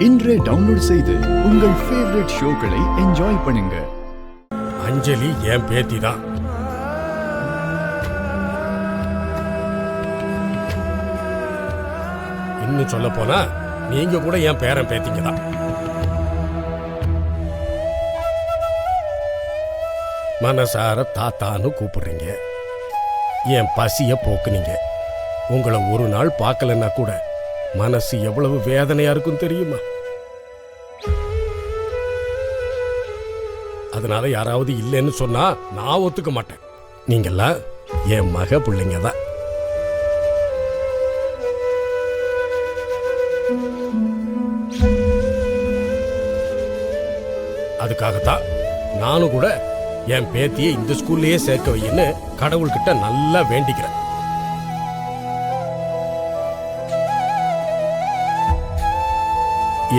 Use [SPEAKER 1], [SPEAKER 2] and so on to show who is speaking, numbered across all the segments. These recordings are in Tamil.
[SPEAKER 1] இன்றே டவுன்லோட் செய்து உங்கள் ஃபேவரட் ஷோக்களை என்ஜாய் பண்ணுங்க.
[SPEAKER 2] அஞ்சலி என் பேத்தி தான். இன்னும் சொல்ல போனா நீங்க கூட என் பேரன் பேத்திங்க தான். மனசார தாத்தான்னு கூப்பிடுறீங்க, என் பசிய போக்குனீங்க. உங்களை ஒரு நாள் பார்க்கலன்னா கூட மனசு எவ்வளவு வேதனையா இருக்கும் தெரியுமா? அதனால யாராவது இல்லைன்னு சொன்னா நான் ஒத்துக்க மாட்டேன். நீங்கெல்லாம் என் மக பிள்ளைங்க தான். அதுக்காகத்தான் நானும் கூட என் பேத்தியை இந்த ஸ்கூல்லயே சேர்க்க வைன்னு கடவுள்கிட்ட நல்லா வேண்டிக்கிறேன்.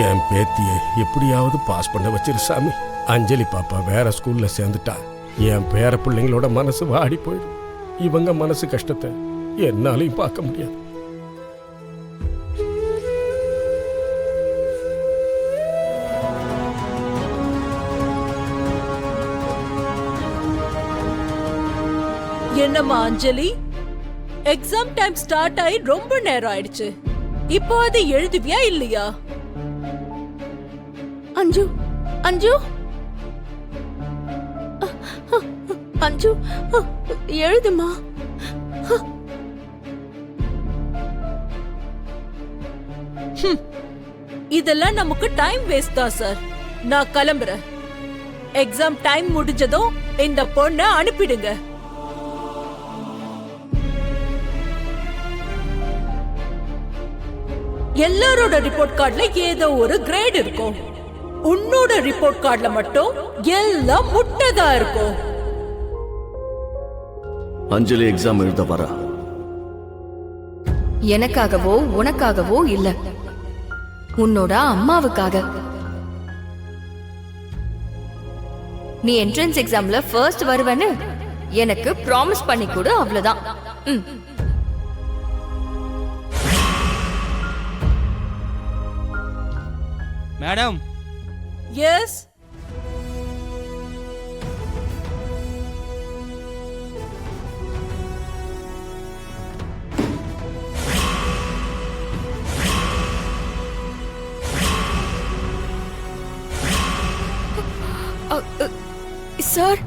[SPEAKER 2] என் பேத்தியை எப்படியாவது பாஸ் பண்ண வச்சிரு சாமி. அஞ்சலி பாப்பா வேற ஸ்கூல்ல சேர்ந்துட்டா என் பேர பிள்ளைங்களோட மனசு வாடி போயிடும். இவங்க மனசு கஷ்டத்தை என்னாலையும் பார்க்க முடியாது.
[SPEAKER 3] என்னம்மா அஞ்சலி, எக்ஸாம் டைம் ஸ்டார்ட் ஆகி ரொம்ப நேரம் ஆயிடுச்சு. இப்போ அது எழுதுவியா இல்லையா?
[SPEAKER 4] அஞ்சு அஞ்சு அஞ்சு எழுதுமா.
[SPEAKER 3] இதெல்லாம் நமக்கு டைம் வேஸ்ட் தான் சார். நான் கிளம்புறேன். எக்ஸாம் டைம் முடிஞ்சதும் இந்த பொண்ணை அனுப்பிடுங்க. எல்லாரோட ரிப்போர்ட் கார்டுல ஏதோ ஒரு கிரேட் இருக்கும். உன்னோட ரிப்போர்ட் கார்டுல மட்டும் எல்லாம் முட்டைதா இருக்கும்.
[SPEAKER 5] அஞ்சலி எக்ஸாம் எழுத வரா.
[SPEAKER 4] எனக்காகவோ உனக்காகவோ இல்ல, உன்னோட அம்மாவுக்காக. நீ என்ட்ரன்ஸ் எக்ஸாம்ல ஃபர்ஸ்ட் வருவேன்னு எனக்கு ப்ராமிஸ் பண்ணி கொடு, அவ்வளவுதான்.
[SPEAKER 6] மேடம்.
[SPEAKER 3] எஸ்.
[SPEAKER 4] சார்,